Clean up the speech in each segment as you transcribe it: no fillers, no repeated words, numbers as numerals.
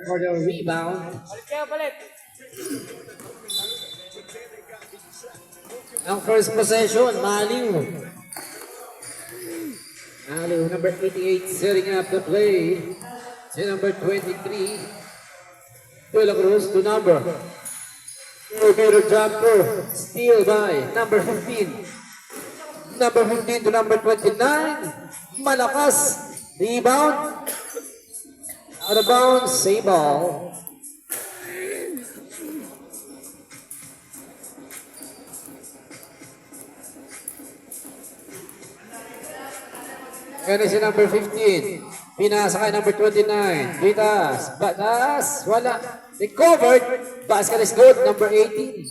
for the rebound. Ang first possession, Maliw. Maliw, number 88, setting up the play. To number 23, De La Cruz to number. Middle jumper, steal by number 15. Number 15 to number 29. Malakas, rebound. Out of bounds, save ball. Yan si number 15. Pinasa kay number 29. Vitas. Batas. Wala. Recovered. Basket is good. Number 18.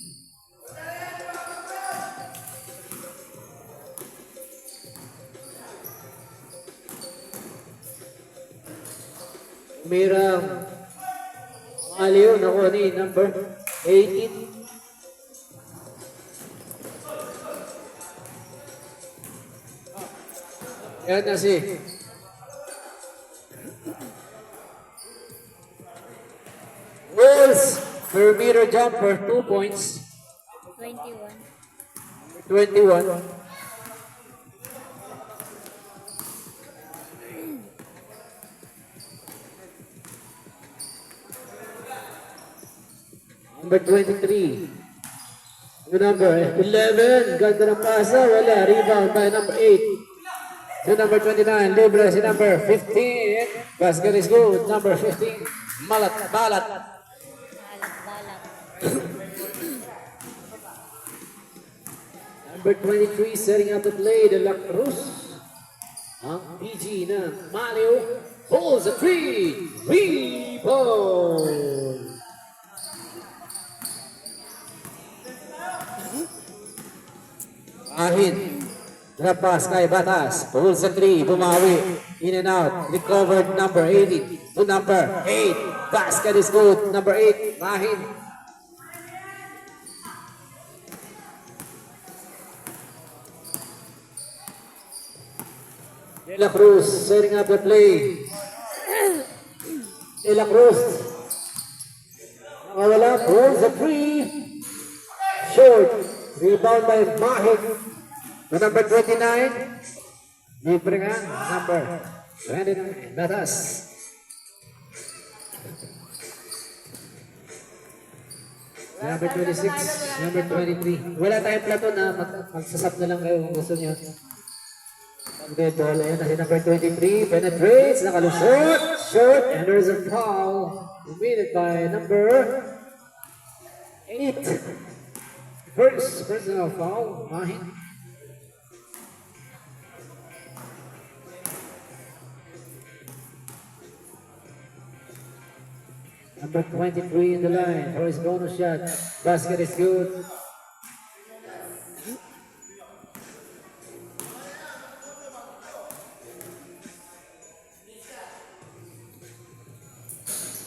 Umirang Maliw. Nakuha ni number 18. Yan na si Wills, perimeter jumper, 2 points. 21. 21. Number 23. Yung number 11. Ganda ng pasa. Wala. Rebound by number 8. To number 29, libre si number 15. Basket is good. Number 15, Balat. Balat. Number 23, setting up the play, De La Cruz. Ang PG na Maliw pulls a 3. Rebound. Ahin. Drop pass kay Batas. Pulls a 3. Bumawi. In and out. Recovered number 80 to number 8. Basket is good. Number 8. Rahin. De La Cruz setting up the play. De La Cruz. Nakawala. Pulls a 3. Short. Rebound by Mahig. To number 29, libre nga, number 29, Batas. Number 26, number 23. Wala tayong plato na magsasap na lang kayo kung gusto nyo. Pag-dead ball, ayan na si number 23, penetrates, nakalusot, short, and there's a foul. Committed by number 8. First personal foul, Mahin. Number 23 in the line for his bonus shot. Basket is good.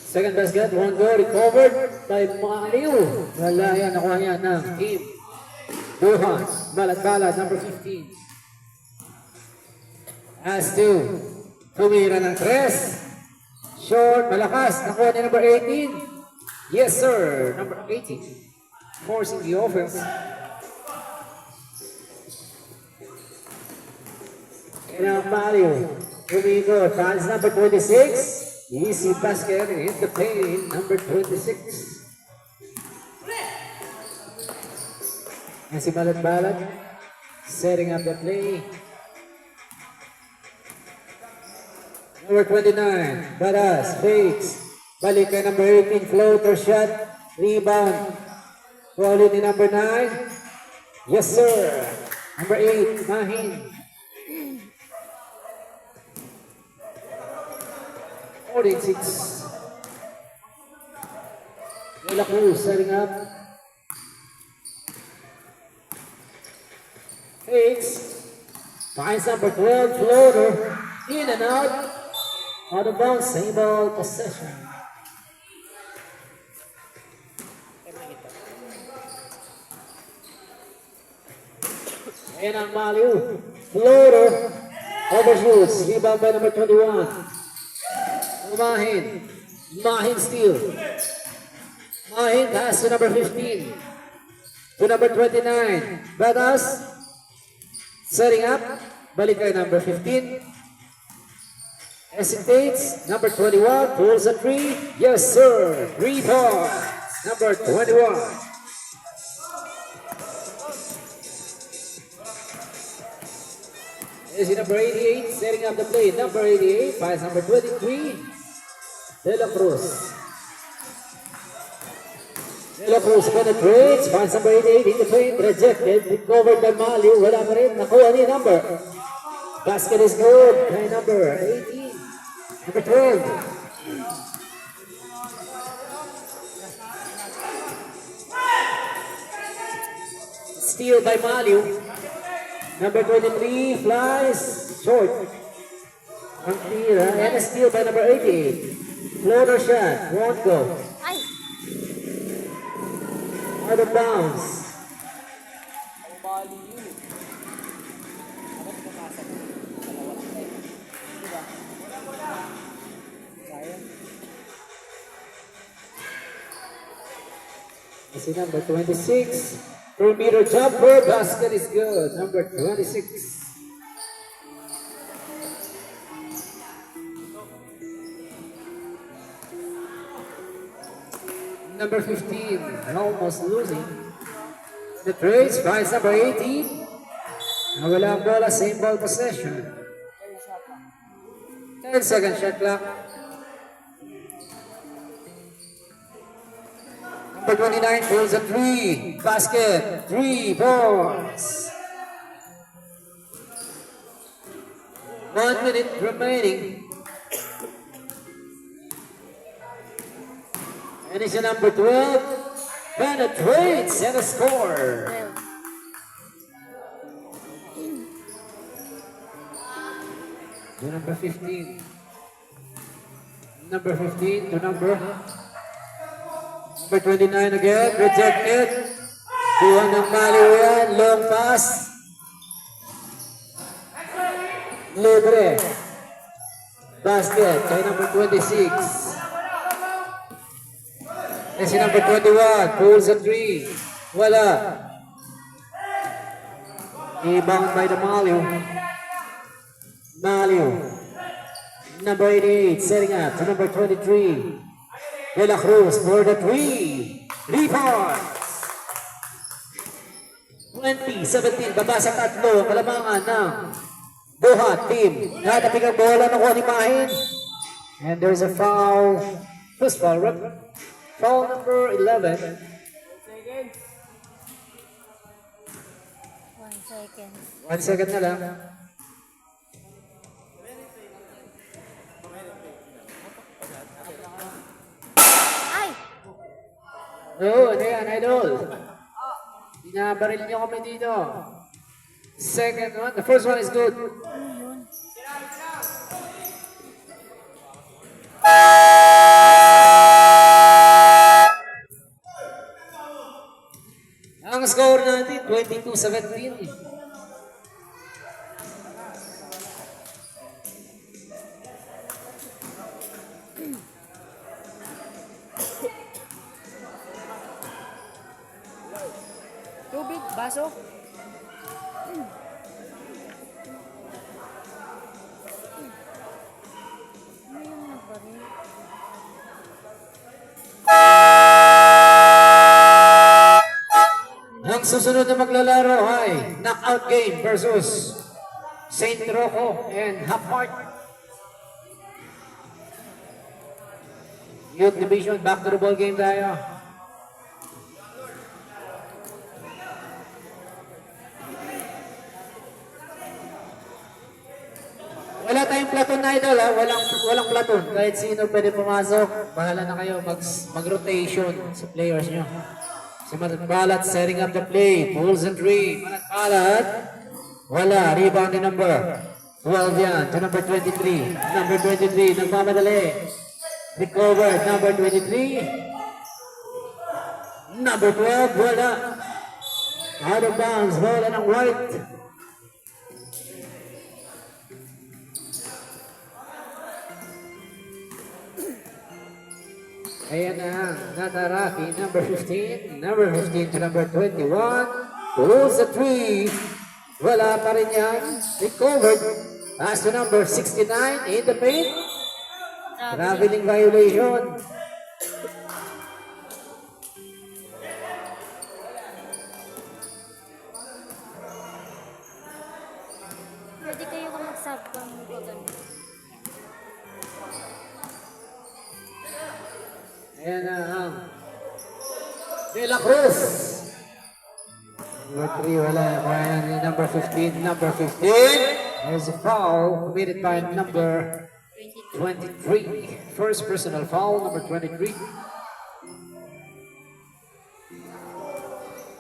Second basket, one goal, recovered by Maliw. Wala yan, nakuha yan ng team. Buhan, Balat, number 15. As to, tumira ng 3. Short, malakas. Nakuha ni number 18. Yes, sir. Number 18. Forcing the offense. And now Mario. Humigo. Fans number 26. Easy basket. Hit the paint. Number 26. And si Balat. Setting up the play. Number 29, Batas, fakes. Balik kay number 18, floater shot. Rebound. Quality ni number 9. Yes, sir. Number 8, Mahin. 46. De La Cruz setting up. Fakes. Finds number 12, floater. In and out. Out of bounds, same ball possession. Ayan ang Maliw. Floater. Overshoots. Rebound by number 21. Umahin. Mahin steal. Mahin pass to number 15. To number 29. Batas. Setting up. Balik kay number 15. Hesitates. Number 21. Pulls a 3. Yes, sir. 3 points. Number 21. Is number 88, setting up the play. Number 88, pass number 23, De La Cruz. De La Cruz penetrates, pass number 88 in the paint, rejected, recovered by Maliw, wala pa rin, nakuha niya number. Basket is good, kay number 18, number 12. Steal by Maliw. Number 23 flies short. Unclear, and a steal by number 88. Floater shot, won't go. Out of bounds. This is number 26. 2-meter jumper, basket is good. Number 26. Number 15, almost losing. The trades, prize number 18. Nawala ang bola, same ball possession. 10-second shot clock. Number 29 pulls a 3. Basket. 3 points. 1 minute remaining. And it's a number 12. Penetrates and a score. To number 15. Number 15 to number 29 again, rejected. Kuha ng Maliw yan, long pass. Libre. Basket, kay number 26. And si number 21, pulls a 3. Wala. Rebound by the Maliw. Maliw. Number 88, setting up to number 23. De La Cruz for the 3. 3 points. 20-17, baba sa tatlo, kalamangan ng Buhat team. Natapig ang bola ng kuha ni Mahin. And there's a foul. First foul, foul number 11. 1 second. 1 second na lang. Oo, ano yan, idol? Binabaril niyo kami dito. Second one, the first one is good. Ang score natin, 22-17. Tubig, baso. Ano yung nagbaril? Ang susunod na maglalaro ay knockout game versus St. Rocco and Hapart. Youth Division, back to the ball game tayo. Wala tayong platon na idol ha, walang platon. Kahit sino pwede pumasok, bahala na kayo mag-rotation sa players nyo. Si Manat setting up the play, pulls and 3. Manat wala, rebound ni number 12 yan, to number 23. Number 23, nagmamadali. Recovered, number 23. Number 12, wala. Out of bounds, bola ng White. Ayan na ang Nataraki, number 15. Number 15 to number 21. Pulls the 3. Wala pa rin yan. Recovered. Pass to number 69 in the paint. Traveling violation. Pwede kayo kung mag-sub kung ganun. Ayan na ang De La Cruz. Number 3, wala. Kaya ni number 15. Number 15. There's a foul committed by number 23. First personal foul, number 23.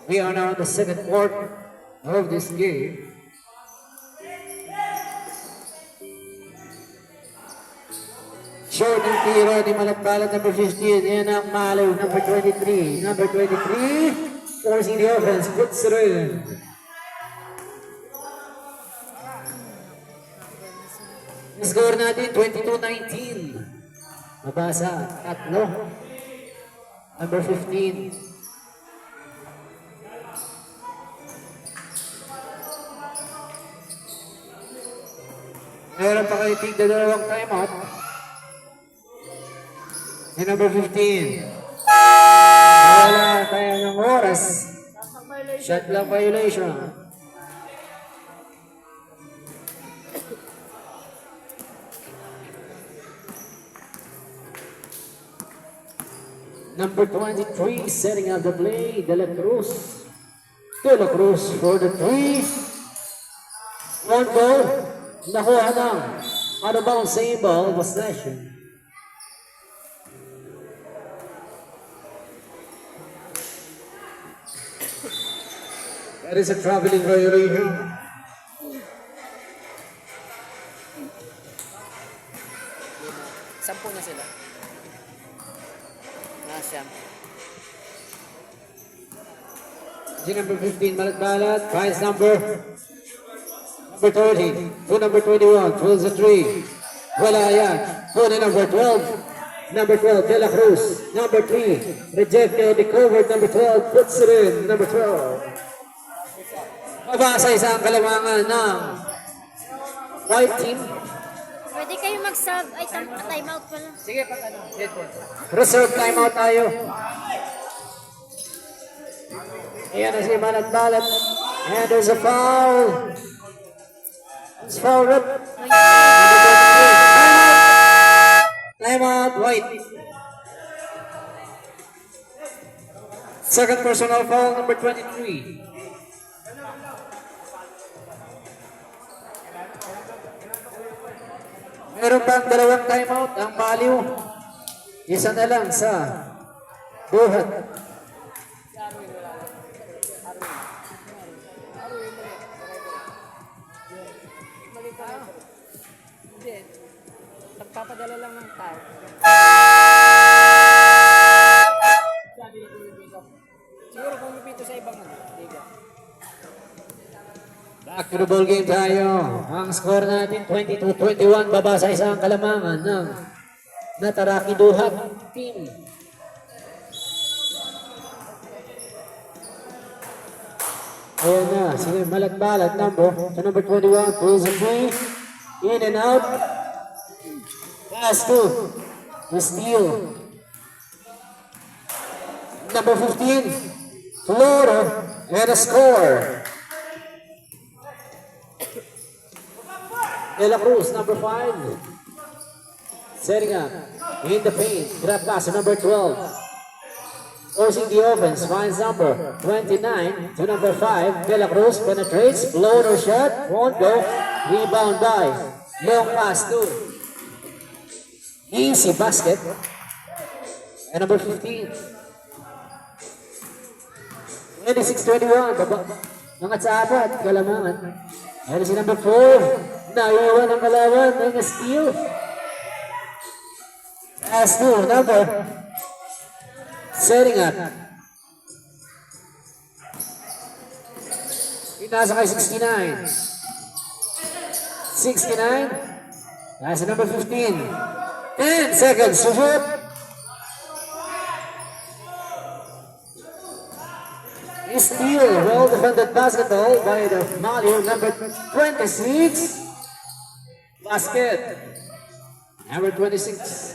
We are now in the second quarter of this game. Short ng tiro ni Malagbalat, number 15. Yan ang Malaw, number 23. Number 23, forcing the offense, puts it in. Score natin, 22-19. Mabasa, tatlo. Number 15. Meron pa kayo tigda dalawang timeout. Si number 15. Wala tayo ng oras. Shot clock violation. Number 23, setting up the play, De La Cruz. De La Cruz for the 3. One ball. Nakuha ng out of bounds same ball, possession. That is a traveling violation. Sampu na sila. Nasya. Si number 15, Malagbalat, finds number 30, to number 21, throws the 3. Wala yan. To the number 12. Number 12, De La Cruz. Number 3, rejected, recovered. Number 12, puts it in. Number 12. Mabasa isang kalamangan ng white team. Pwede kayo mag-sub. Ay, timeout pala. Sige, pag ano, headphone. Reserve timeout tayo. Ayan na si Malagbalat. And there's a foul. It's foul up. Timeout, white. Second personal foul, number 23. Meron pang dalawang timeout ang Maliw. Isa na lang sa Buhat. Hindi. Nagpapadala lang ng tao. Siguro kung lupito sa ibang ano, liga. Back to the ball game tayo. Ang score natin 22-21. Babasa isang kalamangan ng Nataraki Duhat team. Ayan na, si Malagbalat number 21, pulls the 3, in and out. Pass to the steal. Number 15, Floro, and a score. De La Cruz, number 5. Setting up in the paint. Grab pass to number 12. Forcing the offense. Finds number 29 to number 5. De La Cruz penetrates. Floater shot. Won't go. Rebound by. Long pass to. Easy basket. And number 15. 26-21. Baba. Nangat sa apat. Kalamangan. And si number 4. Naiwan ang kalawan ng steal. Pass to number. Setting up. Inasa kay 69. 69. Nasa number 15. 10 seconds to shoot. Steal, well defended basketball by the Mario number 26. Basket. Number 26.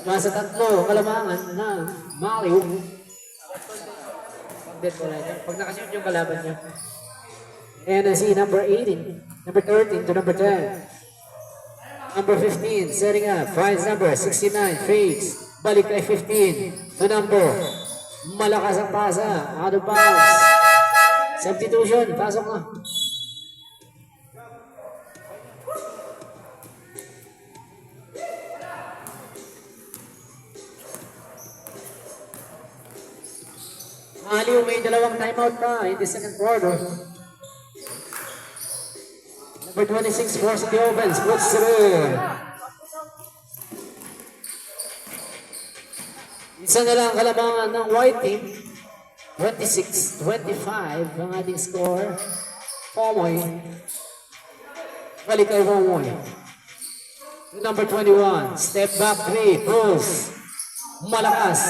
Nasa tatlo, kalamangan ng Mario. Pag-dead mo lang yan. Pag nakashoot yung kalaban niya. And I see number 18, number 13 to number 10. Number 15, setting up, finds number 69, fakes. Balik kay 15 to number. Malakas ang pasa, out of bounds. Substitution, pasok na. Aliw may dalawang timeout pa in the second quarter. Number 26 forces the offense, puts through. Isa na lang kalabangan ng white team. 26-25 ang ating score. Pomoy. Balik kay Pomoy. Number 21, step back 3, pulls. Malakas.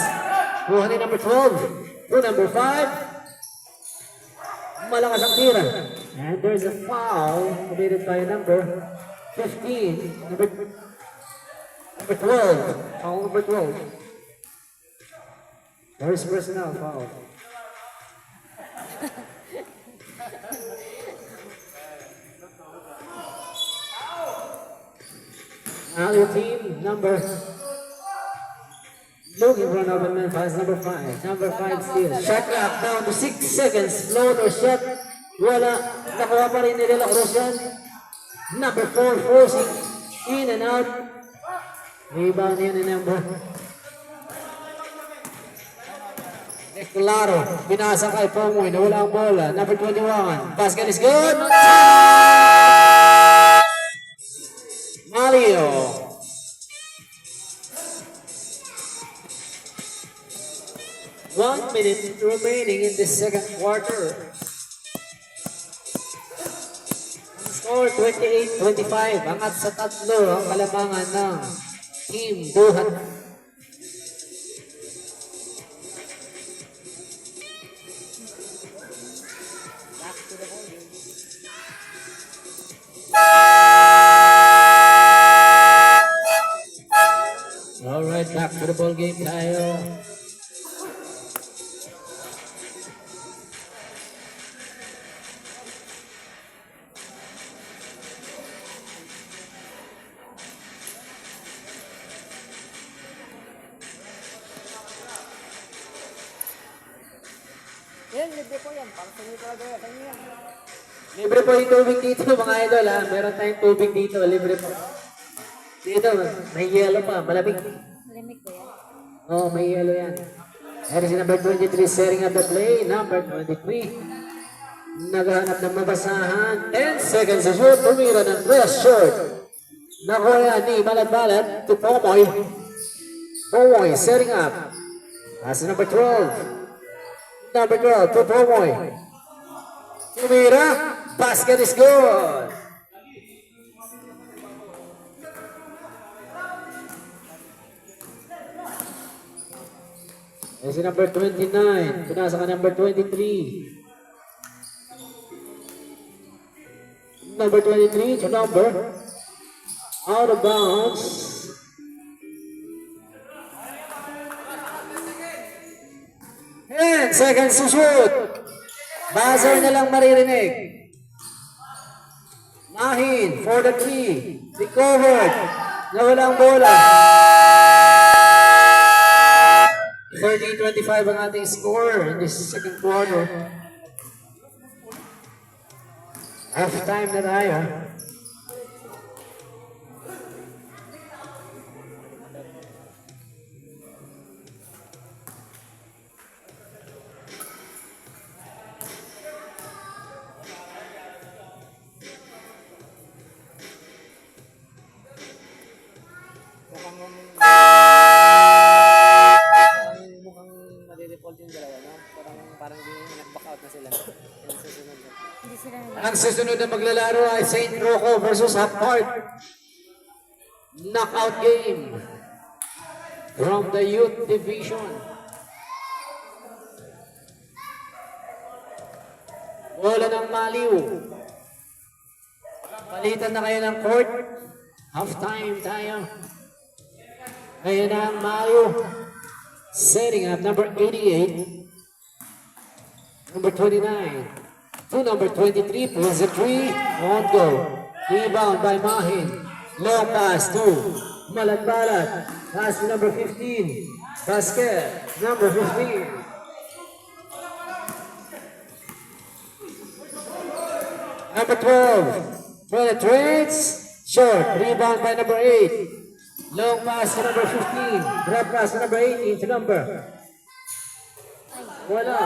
Kuha ni number 12. To number 5. Malakas ang tira. And there's a foul committed by number 15. Number 12. Foul number 12. There's personal foul. Our team number looking for an open man pass, number 5. Number 5 steal. Shot clock down to 6 seconds. Floater shot. Wala. Nakuha pa rin ni De La Cruz yan. Number 4 forcing in and out. Rebound yan ni number. Claro. Binasa kay Pomoy na wala ang bola. Number 21. Basket is good. Mario. One minute remaining in the second quarter. Score 28-25. Angat sa tatlo ang kalabangan ng Team Duhat. Alright, back to the ball game tayo. Yan, libre po yan. Para sa inyo talaga yan. Sa inyo yan. Libre po yung tubig dito mga idol ha. Meron tayong tubig dito, libre po. Dito, may yellow pa, malamig. Malamig ko yan. Oh, may yellow yan. There is number 23 setting up the play. Number 23. Naghahanap ng mabasahan. 10 seconds to shoot. Tumira ng press short. Nakuha ni Balat-Balat to Pomoy. Pomoy setting up. That's number 12. Number 12 to Pomoy. Tumira. Basket is good. This is number 29. Pinasa ka number 23. Number 23 to number. Out of bounds. And seconds to shoot. Buzzer na lang maririnig. Mahin for the 3. Recovered. Nawalang bola. 30-25 ang ating score in this second quarter. Half time na tayo. Mukhang nade-default yung dalawa, no? Parang nag-back out na sila. Yung susunod na. Hindi sila nag- Ang susunod na maglalaro ay St. Rocco versus Half-Part. Knockout game from the youth division. Wala ng maliw. Palitan na kayo ng court. Half time tayo. Ngayon na ang maliw. Setting up number 88. Number 29. To number 23. Pulls the 3. On go. Rebound by Mahin. Long pass to Malat. Pass to number 15. Basket. Number 15. Number 12. Penetrates. Short. Rebound by number 8. Long pass to number 15. Drop pass to number 18 to number. Wala.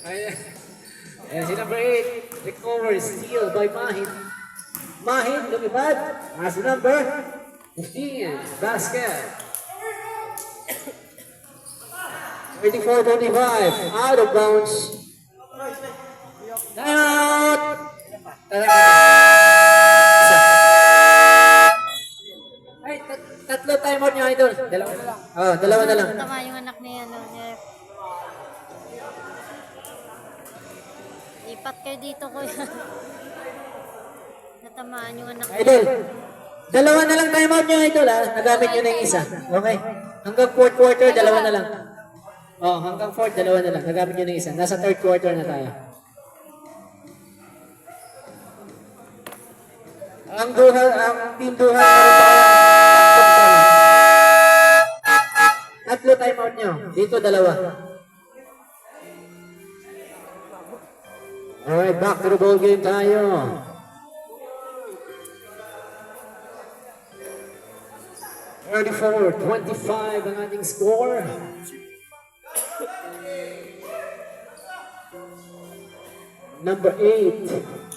Ayan si number 8. Recover. Steal by Mahin. Mahin lumipad. Pass to number 15. Basket. 34-25. Out of bounds. Out! Ay, tatlo timeout niya, idol. Dalawa na lang. Oh, dalawa na lang. Tama yung anak ni ano. Lipat kayo dito, kuya. Natamaan yung anak niya. Idol, dalawa na lang timeout niyo, idol, ha? Nagamit niyo na yung isa. Okay? Hanggang fourth quarter, dalawa na lang. Oh, hanggang fourth, dalawa na lang. Nagamit niyo na yung isa. Nasa third quarter na tayo. Ang team duha, tatlo timeout niyo. Dito, dalawa. Alright, back to the ball game tayo. $34-25 ang ating score. Number 8.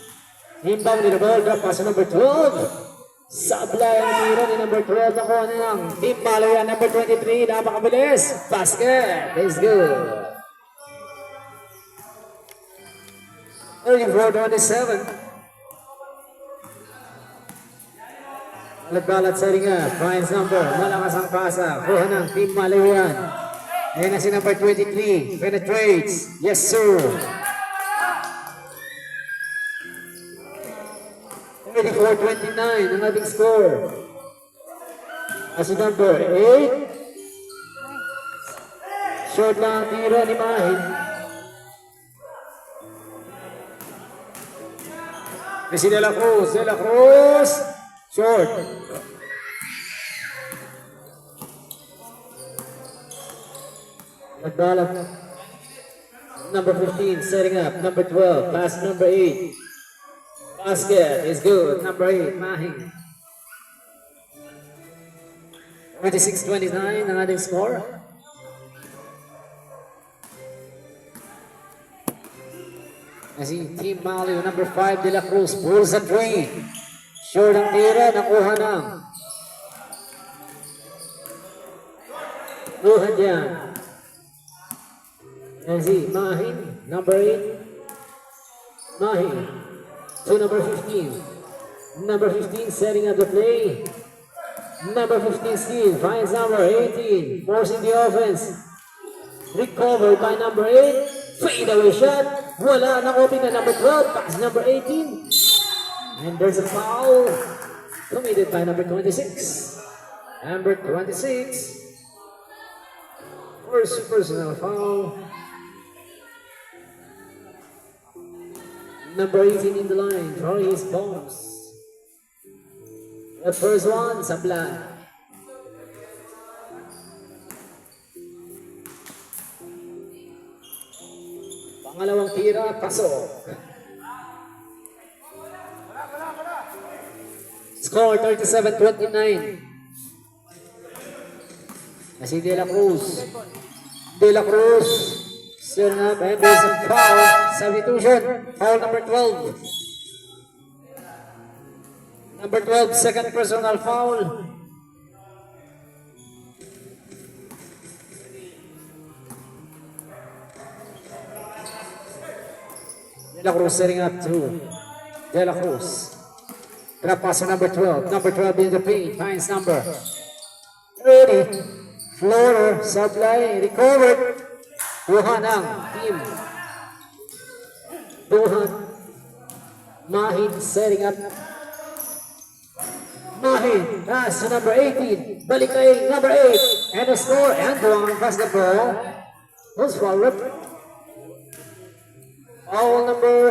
Inbound with the ball. Drop pass to number 12. Sablay ang tiro ni number 12. Ako na lang. Team Malayan, number 23. Napakabilis. Basket. Is good. 34-27. Balat setting up. Finds number. Malakas ang pasa. Kuha ng Team Malayan. Ayan na si number 23. Penetrates. Yes, sir. 34-29 ang ating score. As number 8. Short lang ang tiro ni Mahin. Si De La Cruz. De La Cruz. Short. Nagbalak. Number 15 setting up. Number 12. Pass number 8. Basket is good. Number 8, Mahin. 26-29 ang ating score. Kasi Team Maliw, number 5, De La Cruz, pulls a 3. Short ang tira, nakuha ng. Kuha dyan. Kasi Mahin, number 8. Mahin. To number 15. Number 15 setting up the play. Number 15 steal. Finds number 18. Forcing the offense. Recovered by number 8. Fade away shot. Wala nang open na number 12. Pass number 18. And there's a foul. Committed by number 26. Number 26. First personal foul. Number 18 in the line, throwing his bombs. The first one, Sablay. Pangalawang tira, pasok. Score 37-29. Kasi De La Cruz. De La Cruz. Setting up and there's a foul. Substitution. Foul number 12. Number 12, second personal foul. De La Cruz setting up to De La Cruz. Drop pass to number 12. Number 12 in the paint. Finds number 30. Floater. Supply. Recovered. Kuha ng team. Duhat. Mahin setting up. Mahin pass to number 18. Balik kay number 8. And the score, Antoine pass the ball. Goes forward. Foul number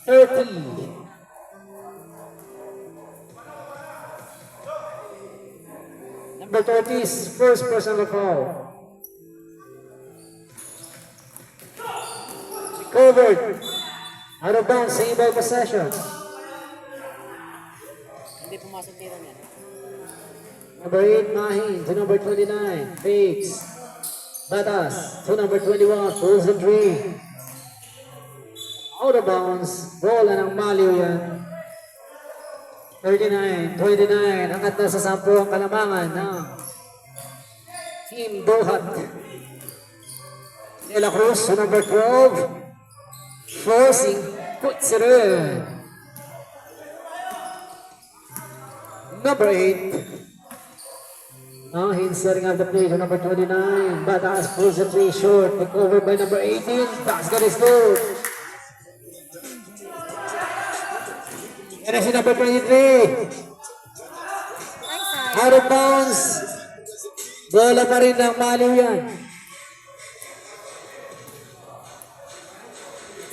30. Number 30's first personal foul. Recovered. Out of bounds, same ball possession. Hindi pumasok dito niyan. Number 8, Mahin to number 29. Fakes. Batas to number 21. Pulls the three. Out of bounds. Bola ng Maliw yan. 39, 29. Angat na sa 10 ang kalamangan ng Team Duhat. De La Cruz to number 12. Forcing. Puts it in. Number 8. Mahin setting up the play to number 29. Batas pulls the three short. Take over by number 18. Basket is good. And si number 23. Ay, sayang. Out of bounds. Bola pa rin ng Maliw yan.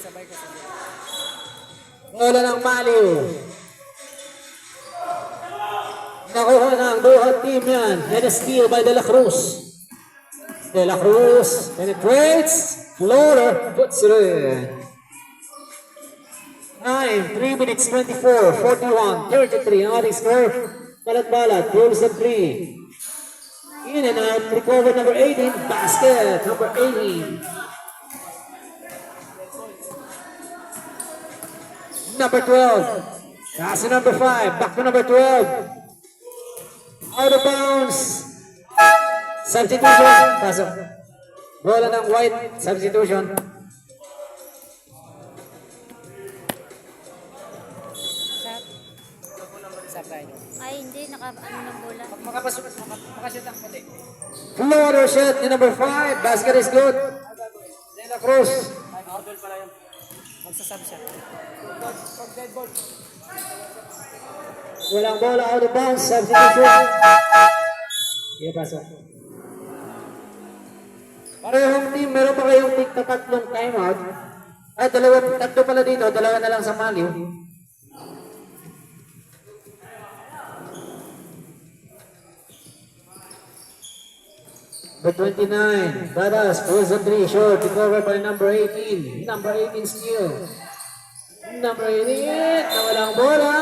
Sabay ka sa dito. Bola ng Maliw. Nakuha ng Duhat team yan. And a steal by De La Cruz. De La Cruz penetrates. Floater puts it in. 9, 3 minutes 24, 41, 33. Ang ating score. Balat-balat. Pulls the three. In and out. Recover number 18. Basket. Number 18. Number 12. Pass to number 5. Back to number 12. Out of bounds. Substitution. Pasok. Bola ng White. Substitution. Sabay. Ay, hindi. Ano ng bola. Makashoot ang puti. Floater shot ni number 5. Basket is good. De La Cruz. Ay, outdoor pala yun. Magsasab siya. Pag dead ball. Walang bola. Out of bounds. Substitution. Sige, pasok. Parehong team. Meron pa kayong pick na tatlong timeout. Ay, tatlo pala dito. Dalawa na lang sa Maliw. Number 29, Badas pulls the three short, recovered by number 18. Number 18 steal. Number 88, nawalang bola.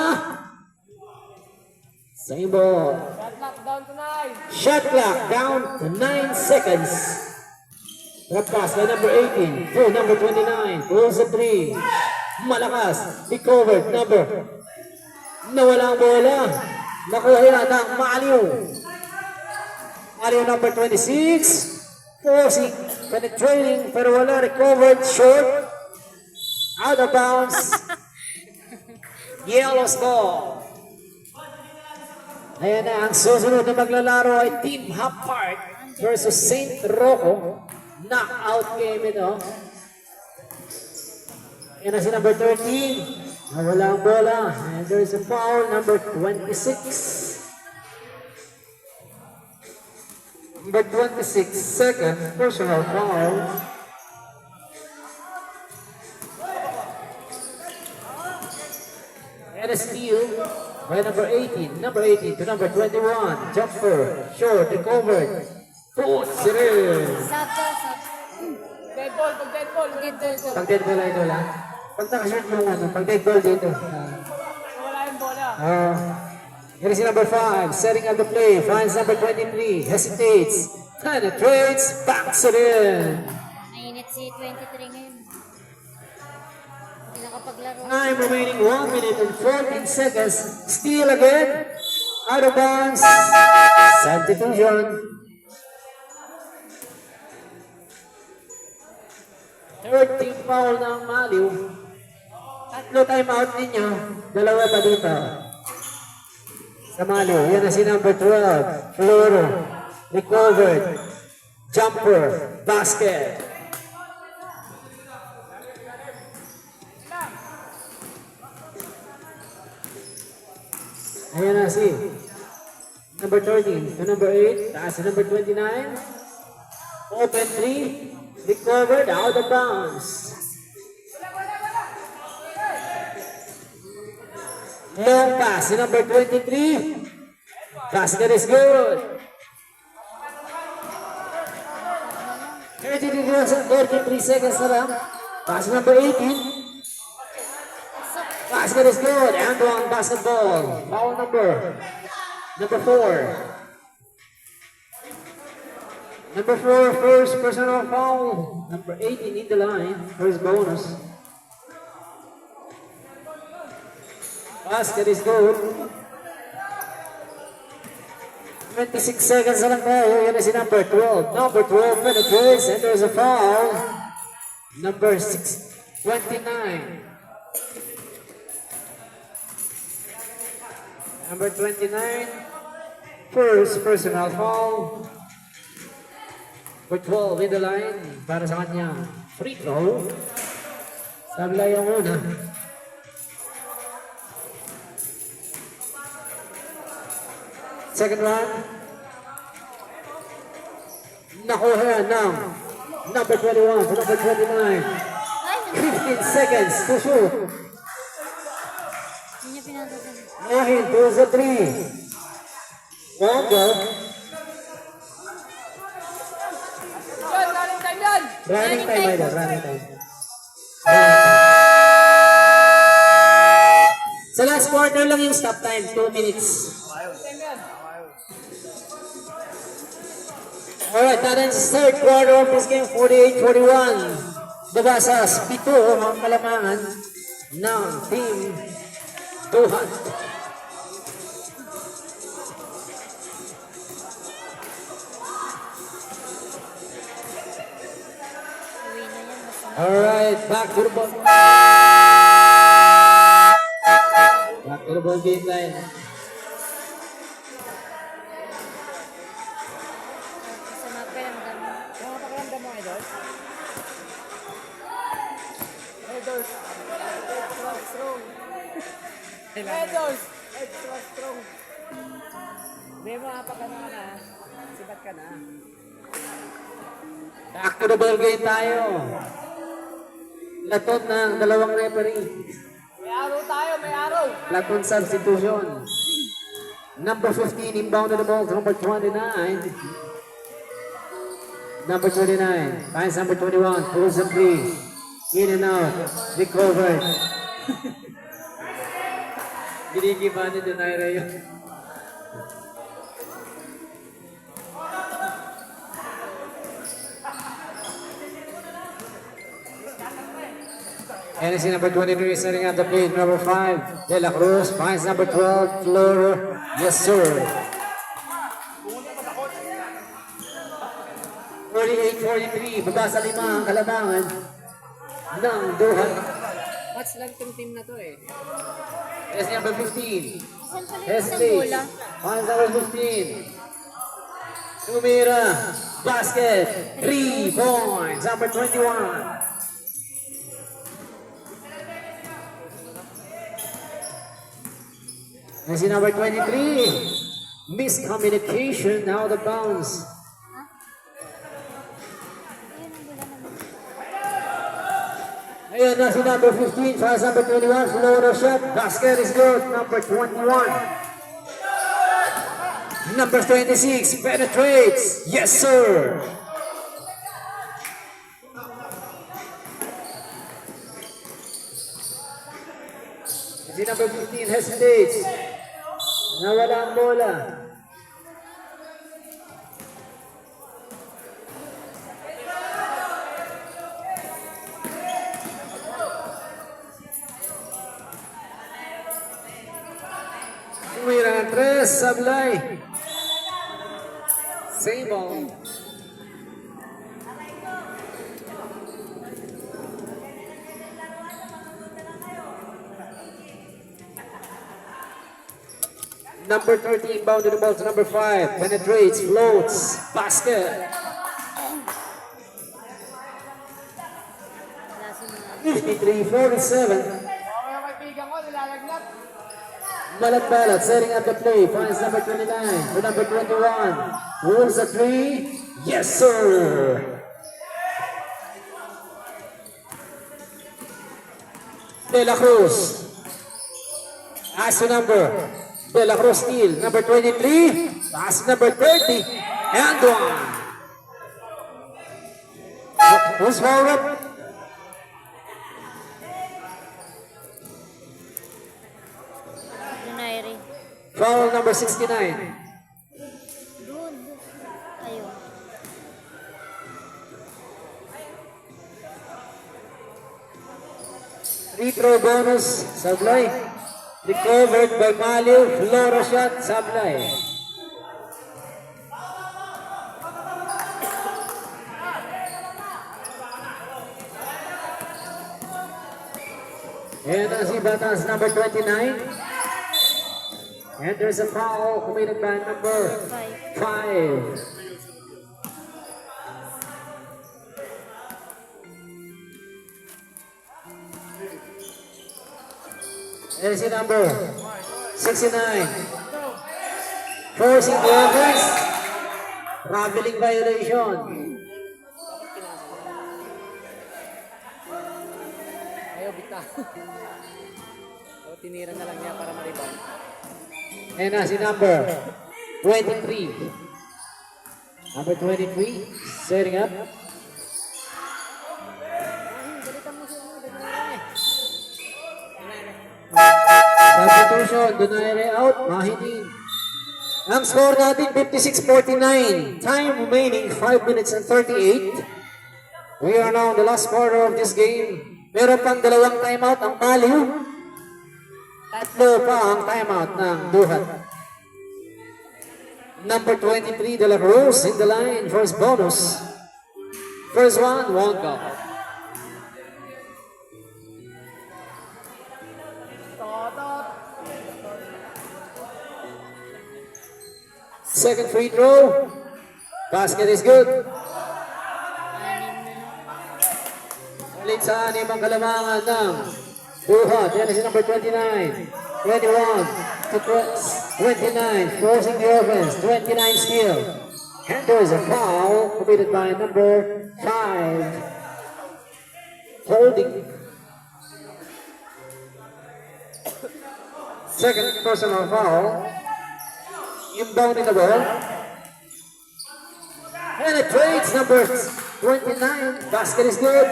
Same ball. Shot clock down to 9. Shot clock down to 9 seconds. Drop pass by number 18 to number 29. Pulls the three. Malakas. Recovered. Number. Nawalang bola. Nakuha yata ang Maliw. Maliw number 26. Forcing. Penetrating. Pero wala. Recovered. Short. Out of bounds. Yellow score. Ayan na, ang susunod na maglalaro ay Team Hop Park versus St. Rocco. Knockout game ito. Ayan na si number 13. Nawala ang bola. And there's a foul, number 26. Number 26, second personal foul. And a steal by number 18. Number 18 to number 21. Jumper, short, recovered. Puts it in. Sab to, sab. Dead ball, pag dead ball. Dead ball ko. Pag dead ball ito lang. Pag nakashoot mo ano, pag dead ball dito. Wala yung bola. Here is number 5, setting up the play. Finds number 23, hesitates, penetrates, backs it in. Mainit si 23 ngayon. Hindi nakapaglaro. Time remaining 1 minute and 14 seconds. Steal again. Out of bounds. Substitution. 13 foul ng Maliw. Tatlo time out ninyo. Dalawa pa dito. Sa Maliw. Yan na si number 12. Floater. Recovered. Jumper. Basket. Ayan na si number 13 to number 8. Taas to number 29. Open 3. Recovered out of bounds. Long pass to number 23. Basket is good. 33 seconds na lang. Pass number 18. Basket is good. And one basketball. Foul number 4. Number 4, first personal foul. Number 18 in the line. First bonus. Basket is good. 26 seconds na lang tayo. Yan na si number 12. Number 12 penetrates and there's a foul. Number 29. Number 29. First personal foul. Number 12 in the line. Para sa kanya. Free throw. Sabla yung una. Second round. Nakuha yan ng number 21 to number 29. 15 seconds to shoot. Hindi niya pinagdagan. Ahin, 2 sa 3. Wonga. Running time yan! Running time, idol. Running time. Sa last quarter lang yung stop time. 2 minutes. Alright, that ends the third quarter of this game, 48-41. Dabasas, 7 ang kalamangan ng Team Duhat. Uwi na yan. Basta Alright, back to the ball. Back to the ball game line. sa mga pakiramdam. Mga pakiramdam mo, Idol? Edors, extra strong. Edors, extra strong. May mga pakana ka na. Sibat ka na. Back to the ball game tayo. Latot ng dalawang referee. May araw tayo, may araw. Latot substitution. Number 15 inbound to the ball to number 29. Number 29. Finds number 21. Pulls the three. In and out. Recovered. Ginigiba ni Donaira yun. And it's number 23 setting up the plate. Number 5, De La Cruz finds number 12, Fleur. Yes, sir. 48-43. Baba sa 5 ang kalabangan ng Duhat. Match lang itong team na to eh. Yes, number 15. Saan pala yung isang Hesitates. bola? Finds number 15. Tumira. Basket. 3 points. Number 21. And si number 23, miscommunication, now the bounce. Ayun ang bola naman. Ayan na si number 15, fast number 21, floater shot, basket is good, number 21. Number 26, penetrates, yes sir. Si number 15 hesitates. Nawala ang bola. Tumira ng 3, sablay. Same ball. Number 13 bounded the ball to number 5. Penetrates, floats, basket. Wala si mga... 53-47. Mga kaibigan ko, nilalagnat. Malat setting up the play. Finds number 29 to number 21. Rules a three. Yes, sir. De La Cruz. As to number. De La Cruz steal. Number 23. Pass number 30. And one. Who's forward? Donaire. Foul number 69. Doon. Ayun. Free throw bonus. Sablay. Recovered by Maliw. Flora shot. Sablay. And as he battles number 29. And there's a foul committed by number 5. There's the number 69. Forcing the offense. Traveling violation. Ayaw, bita. So, tinira na lang niya para ma-rebound. And as the number 23. Number 23, setting up. Substitution, Donaire out, Mahidin. Ang score natin, 56-49. Time remaining, 5 minutes and 38. We are now in the last quarter of this game. Meron pang dalawang timeout ang Maliw. Tatlo pa ang timeout ng Duhat. Number 23, De La Cruz in the line for his bonus. First one, won't go. Second free throw. Basket is good. Ulit sa anim ang kalamangan ng Duhat. Yan si number 29. 21 to 29. Forcing the offense. 29 steal. And there's a foul committed by number 5. Holding. Second personal foul. Inbound in the ball. And it trades number 29. Basket is good.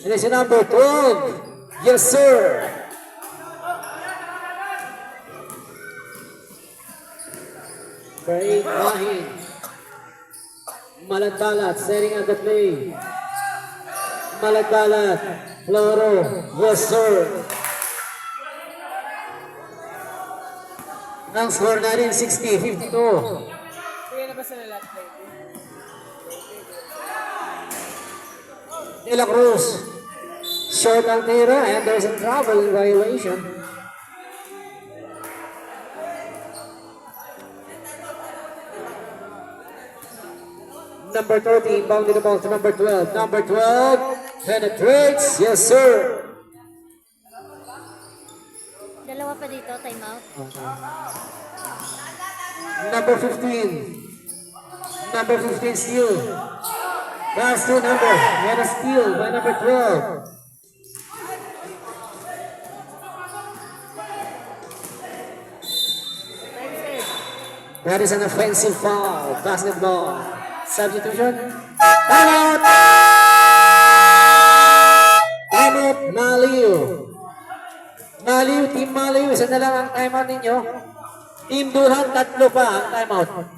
And it's number 12. Yes, sir. Number 8, Mahin. Malat setting up the play. Malat Floro. Yes, sir. Ang score natin 60-52. Kaya na ba sila last play? De La Cruz. Short ang tira and there's a travel violation. Number 30 bounded the ball to number 12. Number 12 penetrates. Yes, sir. Dalawa pa dito, timeout. Number 15. Number 15 steal. Last two number. And a steal by number 12. That is an offensive foul. Basketball. Substitution. Timeout! Timeout, Maliw. Maliw, Team Maliw. Isa na lang ang timeout ninyo. Team Duhat, tatlo pa ang timeout.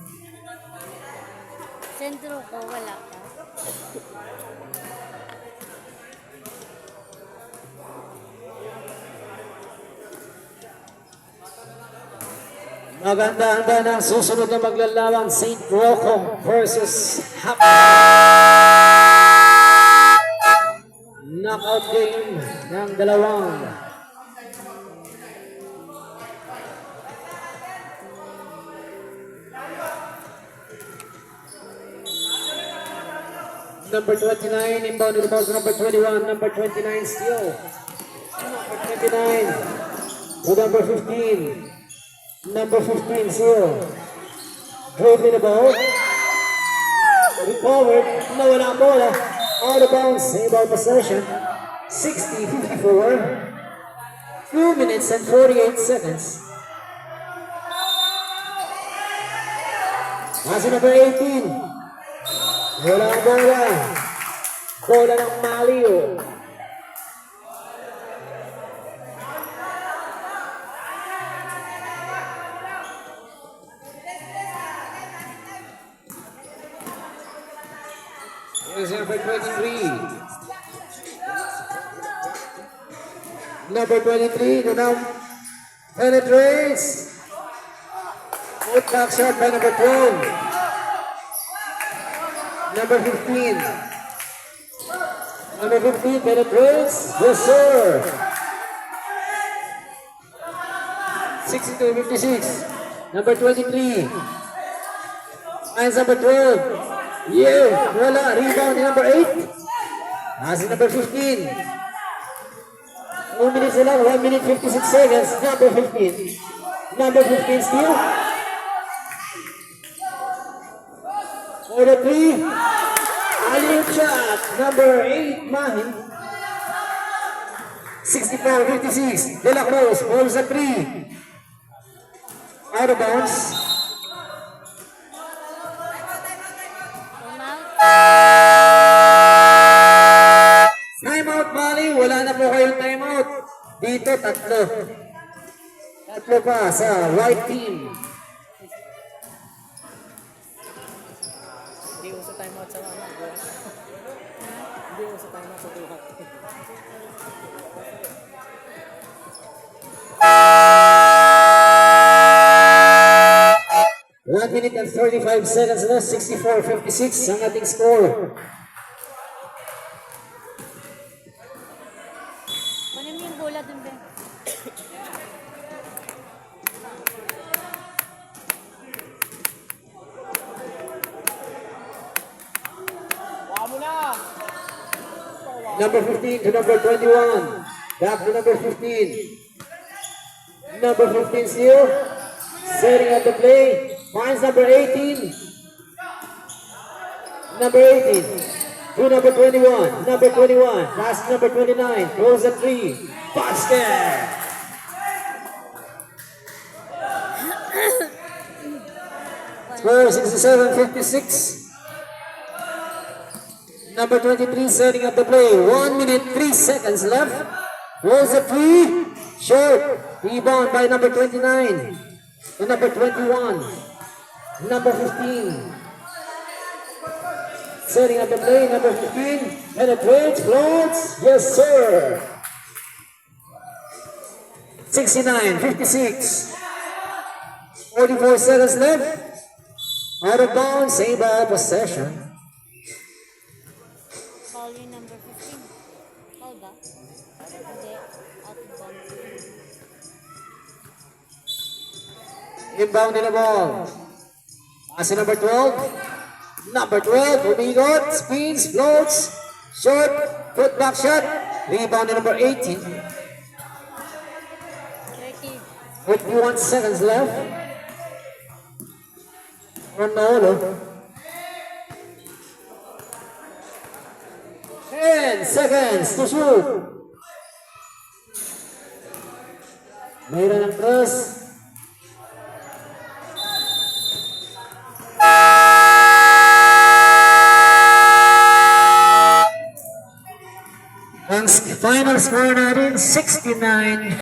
Sentro ko, wala pa. Maganda-handa ng susunod na maglalawang St. Rocco versus Hap. Knockout game ng dalawang number 29 inbound to the ball to number 21, number 29 steal. Number 59 to number 15. Number 15, Seal. Dribbling the ball. Recovered. Nawala ang bola. Out of bounds. Save ball possession. 60-54. 2 minutes and 48 seconds. Nasa number 18. Wala ang bola. Bola ng Maliw. Here's number 23. Number 23 to now penetrates. Put back shot by number 12. Number 15. Number 15 penetrates. Yes, sir. 62-56. Number 23. Finds number 12. Yeah, wala. Rebound ni number 8. Nasa number 15. 2 minutes na lang. 1 minute 56 seconds. Number 15. Number 15 still. For the 3. Alley-oop shot. Number 8, Mahi. 64-56. De La Cruz holds the 3. Out of bounds. Timeout, Mali. Wala na po kayong timeout. Dito, tatlo. Tatlo pa sa white team. Hindi uso timeout sa mga buwan. Hindi uso timeout sa buwan. 1 minute and 35 seconds left, 64-56 ang ating score. Kunin mo yung bola dun, Ben. Wala mo na! Number 15 to number 21. Back to number 15. Number 15 still. Setting up the play. Finds number 18. Number 18 to number 21. Number 21. Pass number 29. Throws a 3. Basket! Score 67-56. Number 23 setting up the play. 1 minute 3 seconds left. Throws a 3. Short. Rebound by number 29. To number 21. Number 15. Setting up the play, number 15. Penetrates, floats. Yes, sir. 69-56. 44 seconds left. Out of bounds, save ball possession. Foul yung number 15. Foul ba? Hindi. Out of bounds. Inbound in the ball. Asi number 12. Number 12, umigot, spins, floats, short, put back shot. Rebound in number 18. 30. 51 seconds left. Ronaldo. 10 seconds to shoot. Mayroon ng cross. Ang final score natin, 69.